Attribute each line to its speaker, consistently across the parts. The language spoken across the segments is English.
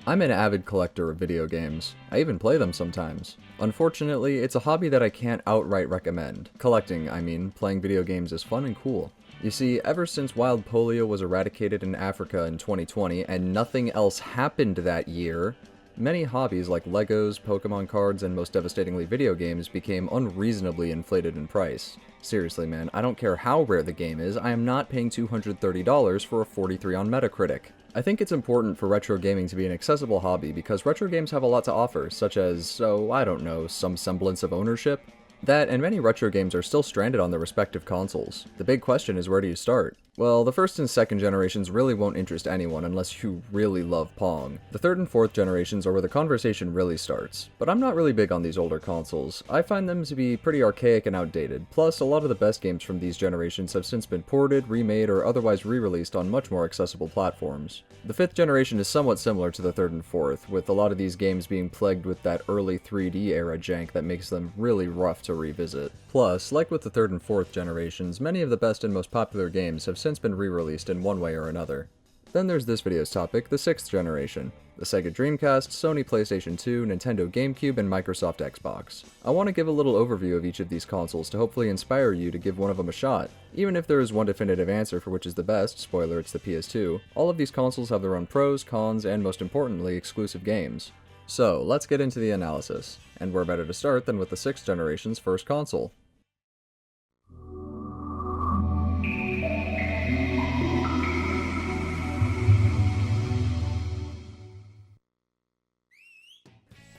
Speaker 1: I'm an avid collector of video games. I even play them sometimes. Unfortunately, it's a hobby that I can't outright recommend. Collecting, I mean, playing video games is fun and cool. You see, ever since wild polio was eradicated in Africa in 2020 and nothing else happened that year, many hobbies like Legos, Pokemon cards, and most devastatingly video games became unreasonably inflated in price. Seriously man, I don't care how rare the game is, I am not paying $230 for a 43 on Metacritic. I think it's important for retro gaming to be an accessible hobby because retro games have a lot to offer, such as, I don't know, some semblance of ownership. That and many retro games are still stranded on their respective consoles. The big question is, where do you start? Well, the first and second generations really won't interest anyone unless you really love Pong. The third and fourth generations are where the conversation really starts. But I'm not really big on these older consoles. I find them to be pretty archaic and outdated, plus a lot of the best games from these generations have since been ported, remade, or otherwise re-released on much more accessible platforms. The fifth generation is somewhat similar to the third and fourth, with a lot of these games being plagued with that early 3D era jank that makes them really rough to revisit. Plus, like with the third and fourth generations, many of the best and most popular games have since been re-released in one way or another. Then there's this video's topic, the sixth generation. The Sega Dreamcast, Sony PlayStation 2, Nintendo GameCube, and Microsoft Xbox. I want to give a little overview of each of these consoles to hopefully inspire you to give one of them a shot. Even if there is one definitive answer for which is the best, spoiler it's the PS2, all of these consoles have their own pros, cons, and most importantly, exclusive games. So, let's get into the analysis. And where better to start than with the sixth generation's first console.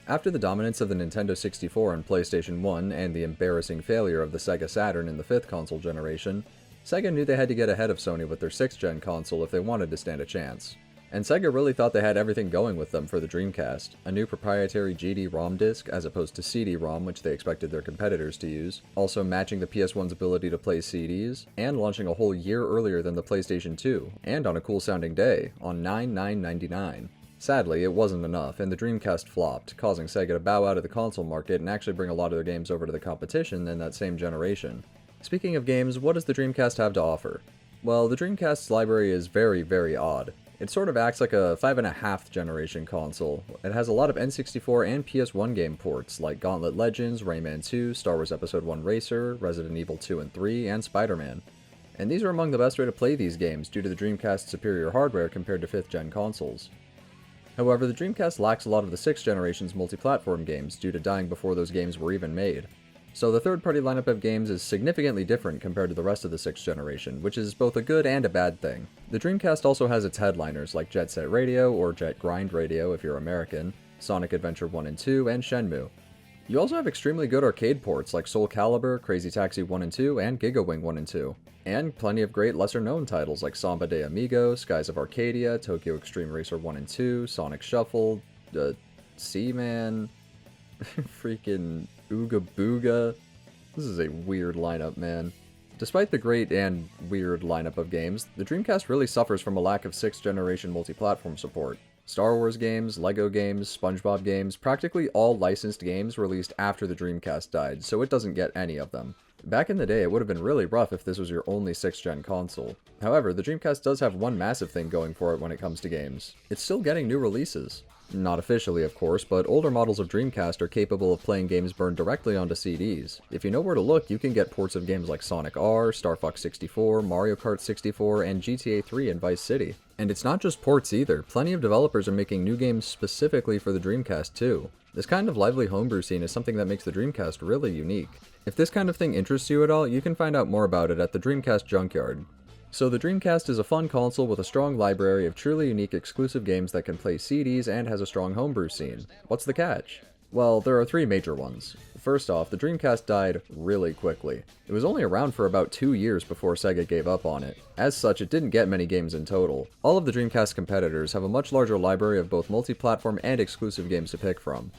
Speaker 1: After the dominance of the Nintendo 64 and PlayStation 1 and the embarrassing failure of the Sega Saturn in the fifth console generation, Sega knew they had to get ahead of Sony with their 6th gen console if they wanted to stand a chance. And Sega really thought they had everything going with them for the Dreamcast, a new proprietary GD-ROM disc as opposed to CD-ROM which they expected their competitors to use, also matching the PS1's ability to play CDs, and launching a whole year earlier than the PlayStation 2, and on a cool sounding day, on 9/9/99. Sadly, it wasn't enough, and the Dreamcast flopped, causing Sega to bow out of the console market and actually bring a lot of their games over to the competition in that same generation. Speaking of games, what does the Dreamcast have to offer? Well, the Dreamcast's library is very, very odd. It sort of acts like a 5.5th generation console. It has a lot of N64 and PS1 game ports, like Gauntlet Legends, Rayman 2, Star Wars Episode 1 Racer, Resident Evil 2 and 3, and Spider-Man. And these are among the best way to play these games due to the Dreamcast's superior hardware compared to 5th gen consoles. However, the Dreamcast lacks a lot of the 6th generation's multi-platform games due to dying before those games were even made. So the third-party lineup of games is significantly different compared to the rest of the 6th generation, which is both a good and a bad thing. The Dreamcast also has its headliners like Jet Set Radio, or Jet Grind Radio if you're American, Sonic Adventure 1 and 2, and Shenmue. You also have extremely good arcade ports like Soul Calibur, Crazy Taxi 1 and 2, and Giga Wing 1 and 2. And plenty of great lesser-known titles like Samba de Amigo, Skies of Arcadia, Tokyo Extreme Racer 1 and 2, Sonic Shuffle, Seaman, freaking Ooga Booga. This is a weird lineup, man. Despite the great and weird lineup of games, the Dreamcast really suffers from a lack of 6th generation multi-platform support. Star Wars games, Lego games, SpongeBob games, practically all licensed games released after the Dreamcast died, so it doesn't get any of them. Back in the day, it would have been really rough if this was your only 6th gen console. However, the Dreamcast does have one massive thing going for it when it comes to games. It's still getting new releases. Not officially, of course, but older models of Dreamcast are capable of playing games burned directly onto CDs. If you know where to look, you can get ports of games like Sonic R, Star Fox 64, Mario Kart 64, and GTA 3 and Vice City. And it's not just ports either, plenty of developers are making new games specifically for the Dreamcast too. This kind of lively homebrew scene is something that makes the Dreamcast really unique. If this kind of thing interests you at all, you can find out more about it at the Dreamcast Junkyard. So the Dreamcast is a fun console with a strong library of truly unique exclusive games that can play CDs and has a strong homebrew scene. What's the catch? Well, there are 3 major ones. First off, the Dreamcast died really quickly. It was only around for about 2 years before Sega gave up on it. As such, it didn't get many games in total. All of the Dreamcast competitors have a much larger library of both multi-platform and exclusive games to pick from.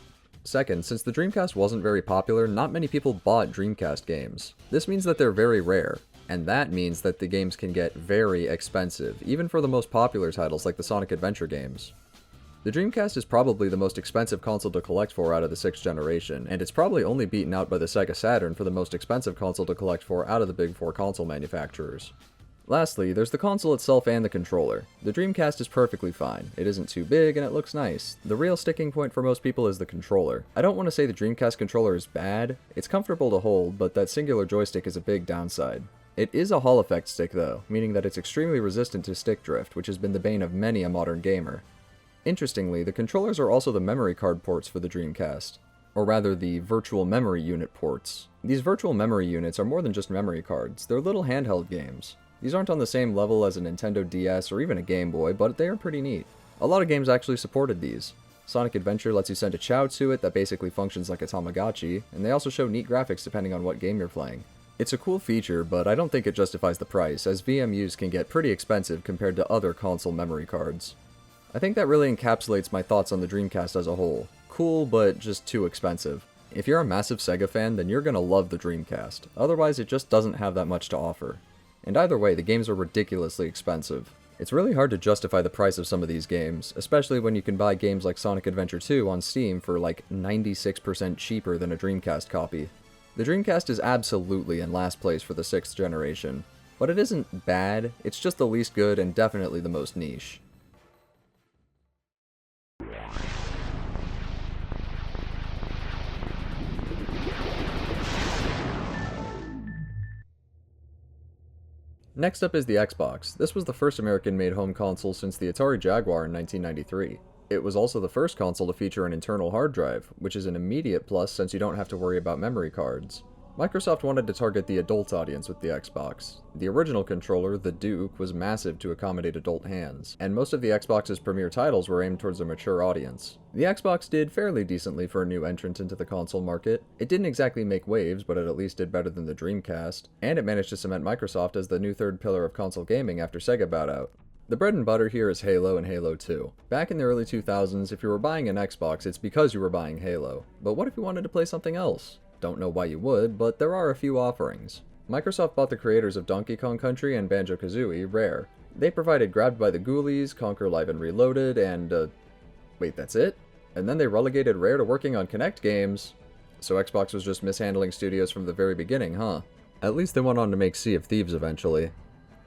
Speaker 1: Second, since the Dreamcast wasn't very popular, not many people bought Dreamcast games. This means that they're very rare. And that means that the games can get very expensive, even for the most popular titles like the Sonic Adventure games. The Dreamcast is probably the most expensive console to collect for out of the 6th generation, and it's probably only beaten out by the Sega Saturn for the most expensive console to collect for out of the big 4 console manufacturers. Lastly, there's the console itself and the controller. The Dreamcast is perfectly fine. It isn't too big and it looks nice. The real sticking point for most people is the controller. I don't want to say the Dreamcast controller is bad. It's comfortable to hold, but that singular joystick is a big downside. It is a Hall effect stick though, meaning that it's extremely resistant to stick drift, which has been the bane of many a modern gamer. Interestingly, the controllers are also the memory card ports for the Dreamcast. Or rather, the virtual memory unit ports. These virtual memory units are more than just memory cards, they're little handheld games. These aren't on the same level as a Nintendo DS or even a Game Boy, but they are pretty neat. A lot of games actually supported these. Sonic Adventure lets you send a Chow to it that basically functions like a Tamagotchi, and they also show neat graphics depending on what game you're playing. It's a cool feature, but I don't think it justifies the price, as VMUs can get pretty expensive compared to other console memory cards. I think that really encapsulates my thoughts on the Dreamcast as a whole. Cool, but just too expensive. If you're a massive Sega fan, then you're gonna love the Dreamcast. Otherwise, it just doesn't have that much to offer. And either way, the games are ridiculously expensive. It's really hard to justify the price of some of these games, especially when you can buy games like Sonic Adventure 2 on Steam for like 96% cheaper than a Dreamcast copy. The Dreamcast is absolutely in last place for the 6th generation, but it isn't bad, it's just the least good and definitely the most niche. Next up is the Xbox. This was the first American-made home console since the Atari Jaguar in 1993. It was also the first console to feature an internal hard drive, which is an immediate plus since you don't have to worry about memory cards. Microsoft wanted to target the adult audience with the Xbox. The original controller, the Duke, was massive to accommodate adult hands, and most of the Xbox's premier titles were aimed towards a mature audience. The Xbox did fairly decently for a new entrant into the console market. It didn't exactly make waves, but it at least did better than the Dreamcast, and it managed to cement Microsoft as the new third pillar of console gaming after Sega bowed out. The bread and butter here is Halo and Halo 2. Back in the early 2000s, if you were buying an Xbox, it's because you were buying Halo. But what if you wanted to play something else? Don't know why you would, but there are a few offerings. Microsoft bought the creators of Donkey Kong Country and Banjo-Kazooie, Rare. They provided Grabbed by the Ghoulies, Conquer Live and Reloaded, and wait, that's it? And then they relegated Rare to working on Kinect games. So Xbox was just mishandling studios from the very beginning, huh? At least they went on to make Sea of Thieves eventually.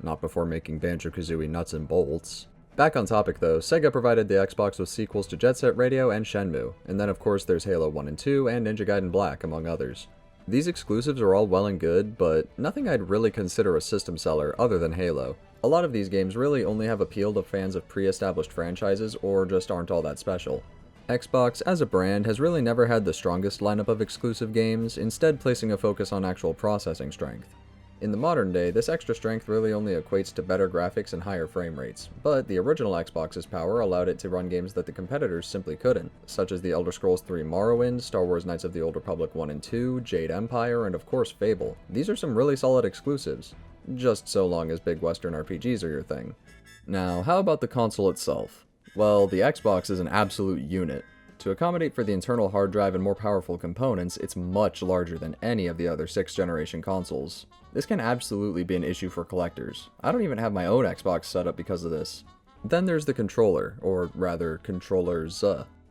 Speaker 1: Not before making Banjo-Kazooie nuts and bolts. Back on topic though, Sega provided the Xbox with sequels to Jet Set Radio and Shenmue, and then of course there's Halo 1 and 2 and Ninja Gaiden Black, among others. These exclusives are all well and good, but nothing I'd really consider a system seller other than Halo. A lot of these games really only have appeal to fans of pre-established franchises or just aren't all that special. Xbox, as a brand, has really never had the strongest lineup of exclusive games, instead placing a focus on actual processing strength. In the modern day, this extra strength really only equates to better graphics and higher frame rates, but the original Xbox's power allowed it to run games that the competitors simply couldn't, such as The Elder Scrolls III Morrowind, Star Wars Knights of the Old Republic 1 and 2, Jade Empire, and of course Fable. These are some really solid exclusives, just so long as big Western RPGs are your thing. Now, how about the console itself? Well, the Xbox is an absolute unit. To accommodate for the internal hard drive and more powerful components, it's much larger than any of the other 6th generation consoles. This can absolutely be an issue for collectors. I don't even have my own Xbox set up because of this. Then there's the controller, or rather, controllers.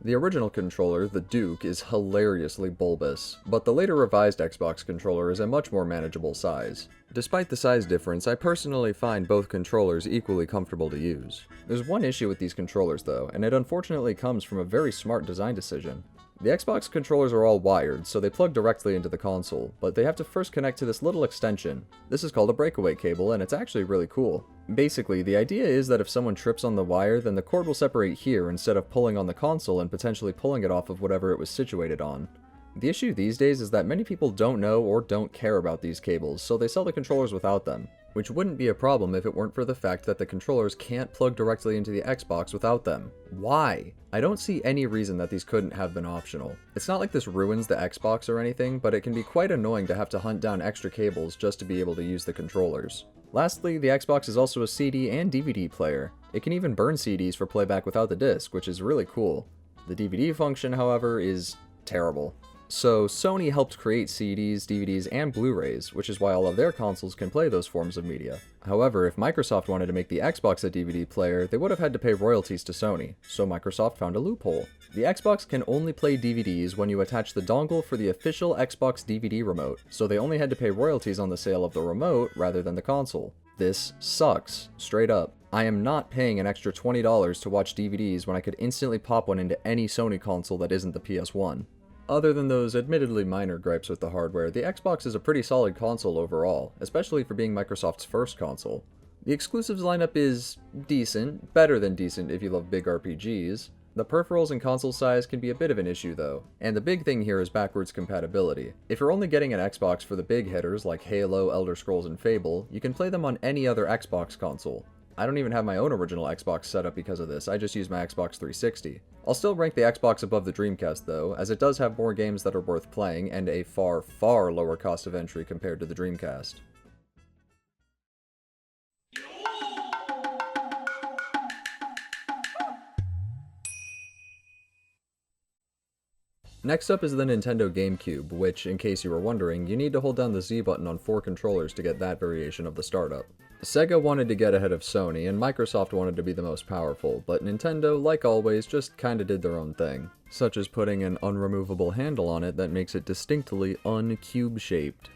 Speaker 1: The original controller, the Duke, is hilariously bulbous, but the later revised Xbox controller is a much more manageable size. Despite the size difference, I personally find both controllers equally comfortable to use. There's one issue with these controllers though, and it unfortunately comes from a very smart design decision. The Xbox controllers are all wired, so they plug directly into the console, but they have to first connect to this little extension. This is called a breakaway cable, and it's actually really cool. Basically, the idea is that if someone trips on the wire, then the cord will separate here instead of pulling on the console and potentially pulling it off of whatever it was situated on. The issue these days is that many people don't know or don't care about these cables, so they sell the controllers without them. Which wouldn't be a problem if it weren't for the fact that the controllers can't plug directly into the Xbox without them. Why? I don't see any reason that these couldn't have been optional. It's not like this ruins the Xbox or anything, but it can be quite annoying to have to hunt down extra cables just to be able to use the controllers. Lastly, the Xbox is also a CD and DVD player. It can even burn CDs for playback without the disc, which is really cool. The DVD function, however, is terrible. So Sony helped create CDs, DVDs, and Blu-rays, which is why all of their consoles can play those forms of media. However, if Microsoft wanted to make the Xbox a DVD player, they would have had to pay royalties to Sony, so Microsoft found a loophole. The Xbox can only play DVDs when you attach the dongle for the official Xbox DVD remote, so they only had to pay royalties on the sale of the remote rather than the console. This sucks, straight up. I am not paying an extra $20 to watch DVDs when I could instantly pop one into any Sony console that isn't the PS1. Other than those admittedly minor gripes with the hardware, the Xbox is a pretty solid console overall, especially for being Microsoft's first console. The exclusives lineup is decent, better than decent if you love big RPGs. The peripherals and console size can be a bit of an issue though, and the big thing here is backwards compatibility. If you're only getting an Xbox for the big hitters like Halo, Elder Scrolls, and Fable, you can play them on any other Xbox console. I don't even have my own original Xbox set up because of this, I just use my Xbox 360. I'll still rank the Xbox above the Dreamcast though, as it does have more games that are worth playing and a far, far lower cost of entry compared to the Dreamcast. Next up is the Nintendo GameCube, which, in case you were wondering, you need to hold down the Z button on 4 controllers to get that variation of the startup. Sega wanted to get ahead of Sony, and Microsoft wanted to be the most powerful, but Nintendo, like always, just kinda did their own thing, such as putting an unremovable handle on it that makes it distinctly un-cube-shaped.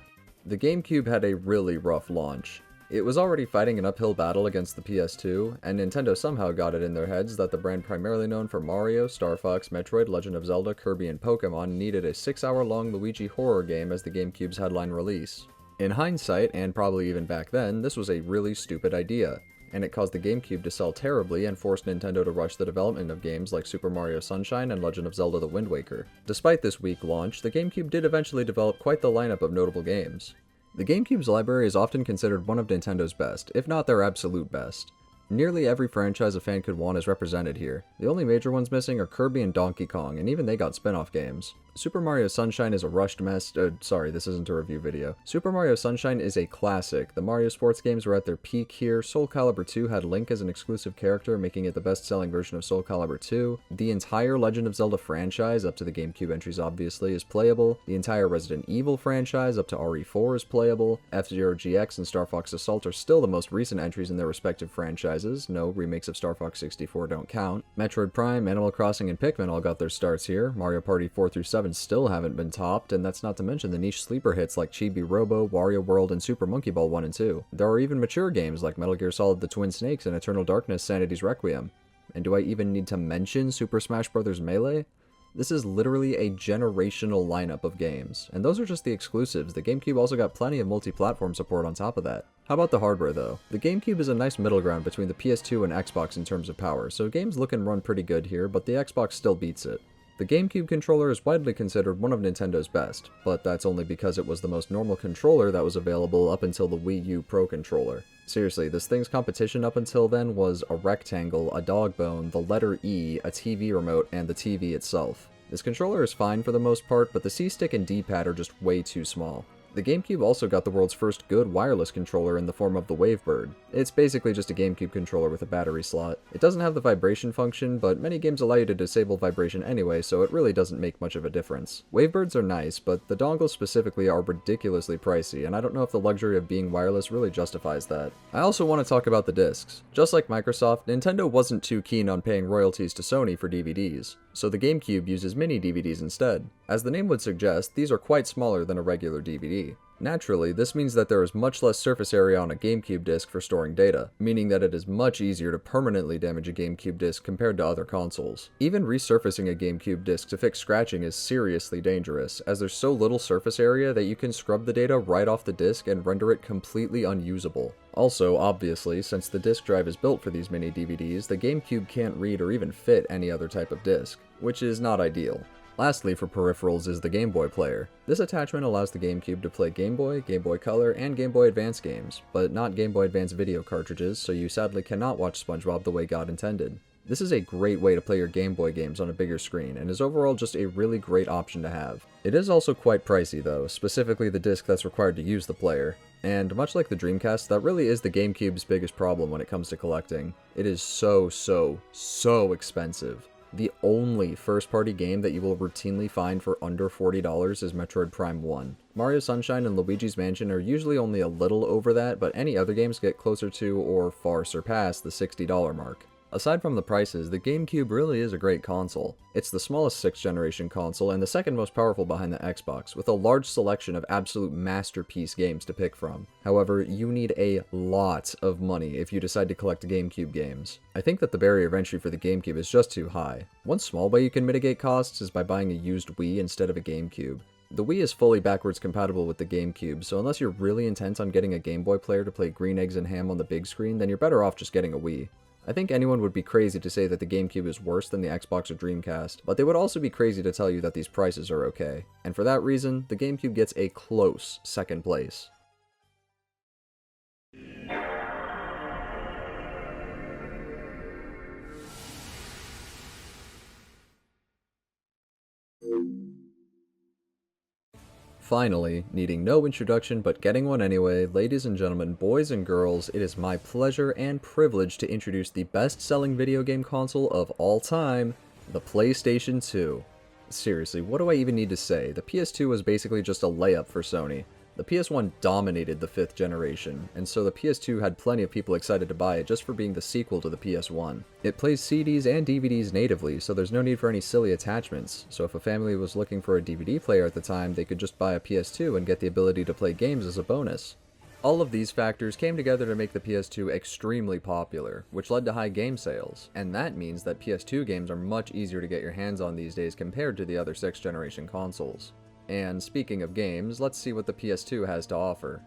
Speaker 1: The GameCube had a really rough launch. It was already fighting an uphill battle against the PS2, and Nintendo somehow got it in their heads that the brand primarily known for Mario, Star Fox, Metroid, Legend of Zelda, Kirby, and Pokemon needed a 6-hour-long Luigi horror game as the GameCube's headline release. In hindsight, and probably even back then, this was a really stupid idea, and it caused the GameCube to sell terribly and forced Nintendo to rush the development of games like Super Mario Sunshine and Legend of Zelda The Wind Waker. Despite this weak launch, the GameCube did eventually develop quite the lineup of notable games. The GameCube's library is often considered one of Nintendo's best, if not their absolute best. Nearly every franchise a fan could want is represented here. The only major ones missing are Kirby and Donkey Kong, and even they got spin-off games. Super Mario Sunshine is a rushed mess. Sorry, this isn't a review video. Super Mario Sunshine is a classic. The Mario sports games were at their peak here. Soul Calibur 2 had Link as an exclusive character, making it the best-selling version of Soul Calibur 2. The entire Legend of Zelda franchise, up to the GameCube entries obviously, is playable. The entire Resident Evil franchise, up to RE4, is playable. F-Zero GX and Star Fox Assault are still the most recent entries in their respective franchises. No, remakes of Star Fox 64 don't count. Metroid Prime, Animal Crossing, and Pikmin all got their starts here. Mario Party 4 through 7 still haven't been topped, and that's not to mention the niche sleeper hits like Chibi Robo, Wario World, and Super Monkey Ball 1 and 2. There are even mature games like Metal Gear Solid The Twin Snakes and Eternal Darkness Sanity's Requiem. And do I even need to mention Super Smash Bros. Melee? This is literally a generational lineup of games, and those are just the exclusives. The GameCube also got plenty of multi-platform support on top of that. How about the hardware though? The GameCube is a nice middle ground between the PS2 and Xbox in terms of power, so games look and run pretty good here, but the Xbox still beats it. The GameCube controller is widely considered one of Nintendo's best, but that's only because it was the most normal controller that was available up until the Wii U Pro controller. Seriously, this thing's competition up until then was a rectangle, a dog bone, the letter E, a TV remote, and the TV itself. This controller is fine for the most part, but the C-stick and D-pad are just way too small. The GameCube also got the world's first good wireless controller in the form of the Wavebird. It's basically just a GameCube controller with a battery slot. It doesn't have the vibration function, but many games allow you to disable vibration anyway, so it really doesn't make much of a difference. Wavebirds are nice, but the dongles specifically are ridiculously pricey, and I don't know if the luxury of being wireless really justifies that. I also want to talk about the discs. Just like Microsoft, Nintendo wasn't too keen on paying royalties to Sony for DVDs, so the GameCube uses mini DVDs instead. As the name would suggest, these are quite smaller than a regular DVD. Naturally, this means that there is much less surface area on a GameCube disc for storing data, meaning that it is much easier to permanently damage a GameCube disc compared to other consoles. Even resurfacing a GameCube disc to fix scratching is seriously dangerous, as there's so little surface area that you can scrub the data right off the disc and render it completely unusable. Also, obviously, since the disk drive is built for these mini DVDs, the GameCube can't read or even fit any other type of disc, which is not ideal. Lastly, for peripherals is the Game Boy player. This attachment allows the GameCube to play Game Boy Color, and Game Boy Advance games, but not Game Boy Advance video cartridges, so you sadly cannot watch SpongeBob the way God intended. This is a great way to play your Game Boy games on a bigger screen, and is overall just a really great option to have. It is also quite pricey though, specifically the disc that's required to use the player. And much like the Dreamcast, that really is the GameCube's biggest problem when it comes to collecting. It is so expensive. The only first-party game that you will routinely find for under $40 is Metroid Prime 1. Mario Sunshine and Luigi's Mansion are usually only a little over that, but any other games get closer to or far surpass the $60 mark. Aside from the prices, the GameCube really is a great console. It's the smallest 6th generation console and the second most powerful behind the Xbox, with a large selection of absolute masterpiece games to pick from. However, you need a lot of money if you decide to collect GameCube games. I think that the barrier of entry for the GameCube is just too high. One small way you can mitigate costs is by buying a used Wii instead of a GameCube. The Wii is fully backwards compatible with the GameCube, so unless you're really intent on getting a Game Boy player to play Green Eggs and Ham on the big screen, then you're better off just getting a Wii. I think anyone would be crazy to say that the GameCube is worse than the Xbox or Dreamcast, but they would also be crazy to tell you that these prices are okay. And for that reason, the GameCube gets a close second place. Finally, needing no introduction but getting one anyway, ladies and gentlemen, boys and girls, it is my pleasure and privilege to introduce the best-selling video game console of all time, the PlayStation 2. Seriously, what do I even need to say? The PS2 was basically just a layup for Sony. The PS1 dominated the 5th generation, and so the PS2 had plenty of people excited to buy it just for being the sequel to the PS1. It plays CDs and DVDs natively, so there's no need for any silly attachments, so if a family was looking for a DVD player at the time, they could just buy a PS2 and get the ability to play games as a bonus. All of these factors came together to make the PS2 extremely popular, which led to high game sales, and that means that PS2 games are much easier to get your hands on these days compared to the other 6th generation consoles. And speaking of games, let's see what the PS2 has to offer.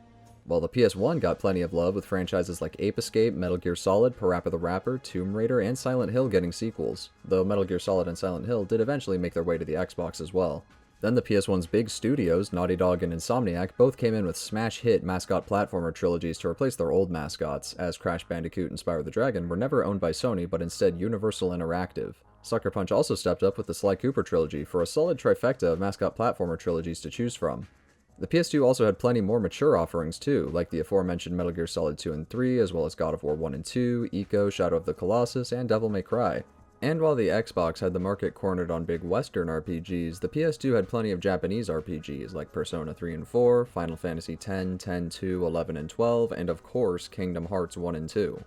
Speaker 1: Well, the PS1 got plenty of love with franchises like Ape Escape, Metal Gear Solid, Parappa the Rapper, Tomb Raider, and Silent Hill getting sequels, though Metal Gear Solid and Silent Hill did eventually make their way to the Xbox as well. Then the PS1's big studios, Naughty Dog and Insomniac, both came in with smash hit mascot platformer trilogies to replace their old mascots, as Crash Bandicoot and Spyro the Dragon were never owned by Sony but instead Universal Interactive. Sucker Punch also stepped up with the Sly Cooper trilogy for a solid trifecta of mascot platformer trilogies to choose from. The PS2 also had plenty more mature offerings too, like the aforementioned Metal Gear Solid 2 and 3, as well as God of War 1 and 2, Ico, Shadow of the Colossus, and Devil May Cry. And while the Xbox had the market cornered on big Western RPGs, the PS2 had plenty of Japanese RPGs like Persona 3 and 4, Final Fantasy X, 10, 2, 11, and 12, and of course Kingdom Hearts 1 and 2.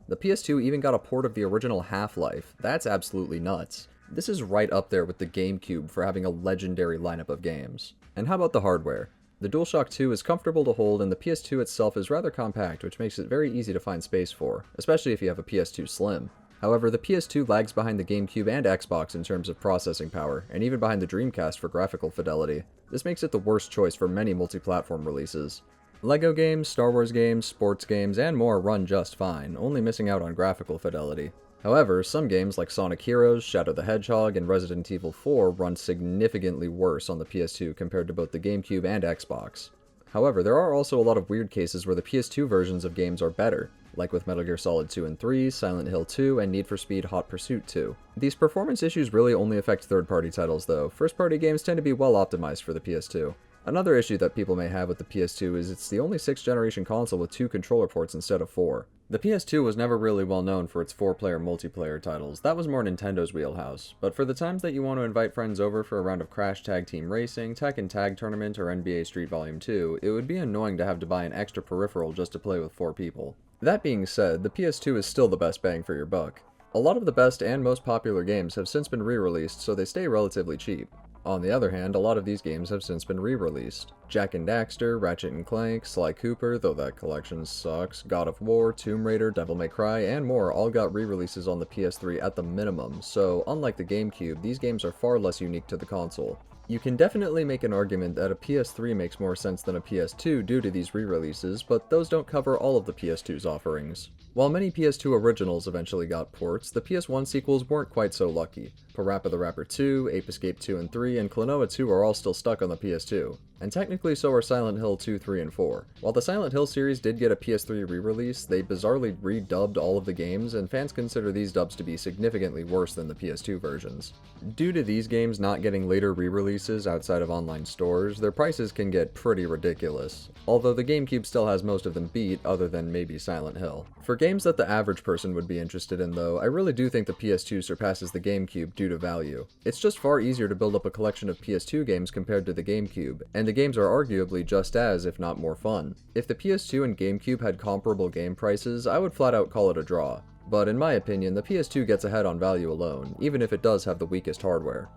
Speaker 1: The PS2 even got a port of the original Half-Life. That's absolutely nuts. This is right up there with the GameCube for having a legendary lineup of games. And how about the hardware? The DualShock 2 is comfortable to hold, and the PS2 itself is rather compact, which makes it very easy to find space for, especially if you have a PS2 Slim. However, the PS2 lags behind the GameCube and Xbox in terms of processing power, and even behind the Dreamcast for graphical fidelity. This makes it the worst choice for many multi-platform releases. LEGO games, Star Wars games, sports games, and more run just fine, only missing out on graphical fidelity. However, some games like Sonic Heroes, Shadow the Hedgehog, and Resident Evil 4 run significantly worse on the PS2 compared to both the GameCube and Xbox. However, there are also a lot of weird cases where the PS2 versions of games are better, like with Metal Gear Solid 2 and 3, Silent Hill 2, and Need for Speed Hot Pursuit 2. These performance issues really only affect third-party titles though. First-party games tend to be well optimized for the PS2. Another issue that people may have with the PS2 is it's the only 6th generation console with 2 controller ports instead of 4. The PS2 was never really well known for its 4-player multiplayer titles, that was more Nintendo's wheelhouse, but for the times that you want to invite friends over for a round of Crash Tag Team Racing, Tekken Tag Tournament, or NBA Street Volume 2, it would be annoying to have to buy an extra peripheral just to play with 4 people. That being said, the PS2 is still the best bang for your buck. A lot of the best and most popular games have since been re-released, so they stay relatively cheap. On the other hand, a lot of these games have since been re-released. Jak and Daxter, Ratchet & Clank, Sly Cooper, though that collection sucks, God of War, Tomb Raider, Devil May Cry, and more all got re-releases on the PS3 at the minimum, so unlike the GameCube, these games are far less unique to the console. You can definitely make an argument that a PS3 makes more sense than a PS2 due to these re-releases, but those don't cover all of the PS2's offerings. While many PS2 originals eventually got ports, the PS1 sequels weren't quite so lucky. Parappa the Rapper 2, Ape Escape 2 and 3, and Klonoa 2 are all still stuck on the PS2. and technically so are Silent Hill 2, 3, and 4. While the Silent Hill series did get a PS3 re-release, they bizarrely redubbed all of the games, and fans consider these dubs to be significantly worse than the PS2 versions. Due to these games not getting later re-releases outside of online stores, their prices can get pretty ridiculous, although the GameCube still has most of them beat other than maybe Silent Hill. For games that the average person would be interested in though, I really do think the PS2 surpasses the GameCube due to value. It's just far easier to build up a collection of PS2 games compared to the GameCube, and the games are arguably just as, if not more fun. If the PS2 and GameCube had comparable game prices, I would flat out call it a draw. But in my opinion, the PS2 gets ahead on value alone, even if it does have the weakest hardware.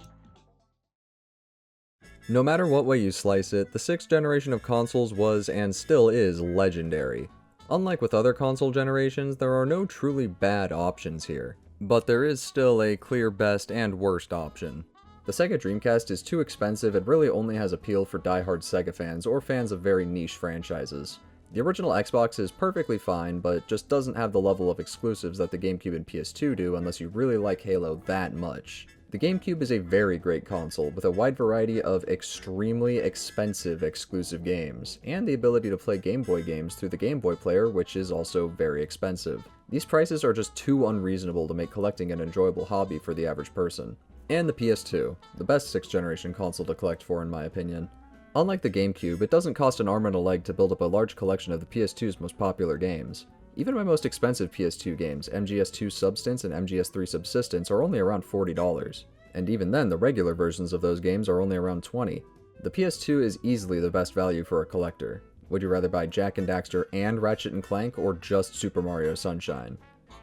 Speaker 1: No matter what way you slice it, the 6th generation of consoles was and still is legendary. Unlike with other console generations, there are no truly bad options here, but there is still a clear best and worst option. The Sega Dreamcast is too expensive and really only has appeal for die-hard Sega fans or fans of very niche franchises. The original Xbox is perfectly fine, but just doesn't have the level of exclusives that the GameCube and PS2 do unless you really like Halo that much. The GameCube is a very great console with a wide variety of extremely expensive exclusive games, and the ability to play Game Boy games through the Game Boy player, which is also very expensive. These prices are just too unreasonable to make collecting an enjoyable hobby for the average person. And the PS2, the best 6th generation console to collect for in my opinion. Unlike the GameCube, it doesn't cost an arm and a leg to build up a large collection of the PS2's most popular games. Even my most expensive PS2 games, MGS2 Substance and MGS3 Subsistence, are only around $40. And even then, the regular versions of those games are only around $20. The PS2 is easily the best value for a collector. Would you rather buy Jak and Daxter and Ratchet & Clank, or just Super Mario Sunshine?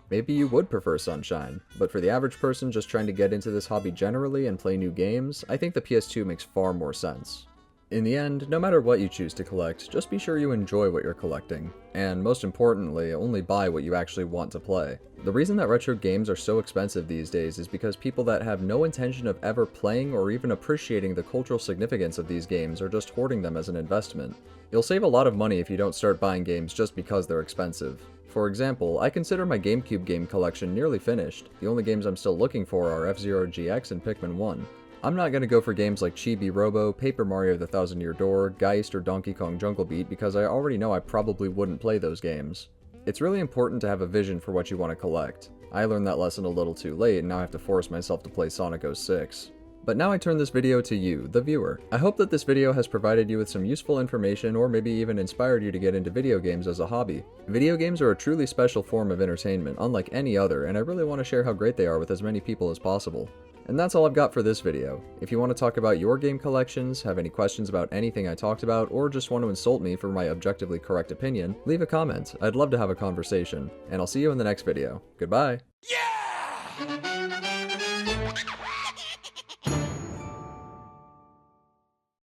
Speaker 1: Maybe you would prefer Sunshine, but for the average person just trying to get into this hobby generally and play new games, I think the PS2 makes far more sense. In the end, no matter what you choose to collect, just be sure you enjoy what you're collecting, and most importantly, only buy what you actually want to play. The reason that retro games are so expensive these days is because people that have no intention of ever playing or even appreciating the cultural significance of these games are just hoarding them as an investment. You'll save a lot of money if you don't start buying games just because they're expensive. For example, I consider my GameCube game collection nearly finished. The only games I'm still looking for are F-Zero GX and Pikmin 1. I'm not going to go for games like Chibi Robo, Paper Mario The Thousand Year Door, Geist, or Donkey Kong Jungle Beat because I already know I probably wouldn't play those games. It's really important to have a vision for what you want to collect. I learned that lesson a little too late and now I have to force myself to play Sonic 06. But now I turn this video to you, the viewer. I hope that this video has provided you with some useful information or maybe even inspired you to get into video games as a hobby. Video games are a truly special form of entertainment, unlike any other, and I really want to share how great they are with as many people as possible. And that's all I've got for this video. If you want to talk about your game collections, have any questions about anything I talked about, or just want to insult me for my objectively correct opinion, leave a comment. I'd love to have a conversation. And I'll see you in the next video. Goodbye!
Speaker 2: Yeah!